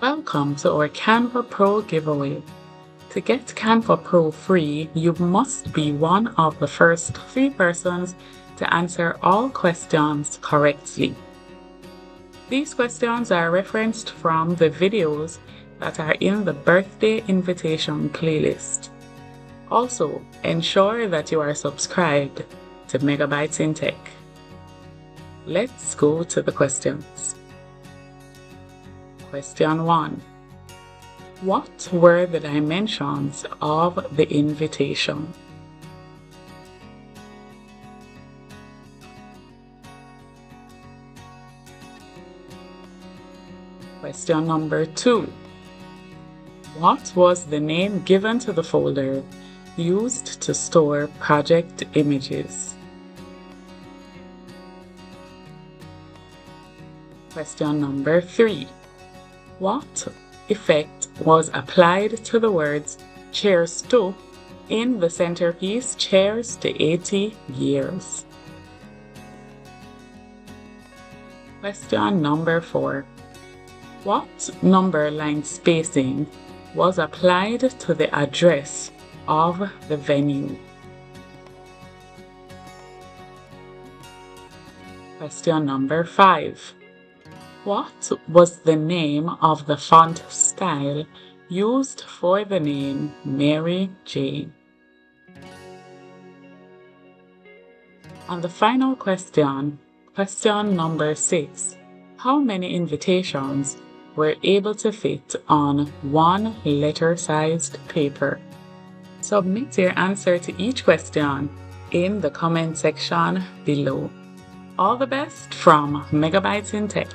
Welcome to our Canva Pro giveaway. To get Canva Pro free, you must be one of the first 3 persons to answer all questions correctly. These questions are referenced from the videos that are in the birthday invitation playlist. Also, ensure that you are subscribed to Megabytes in Tech. Let's go to the questions. Question 1. What were the dimensions of the invitation? Question number 2. What was the name given to the folder used to store project images? Question number 3. What effect was applied to the words "cheers to" in the centerpiece "Cheers to 80 years"? Question number 4. What number line spacing was applied to the address of the venue? Question number 5. What was the name of the font style used for the name Mary Jane? And the final question, question number 6. How many invitations were able to fit on 1 letter-sized paper? Submit your answer to each question in the comment section below. All the best from Megabytes in Tech.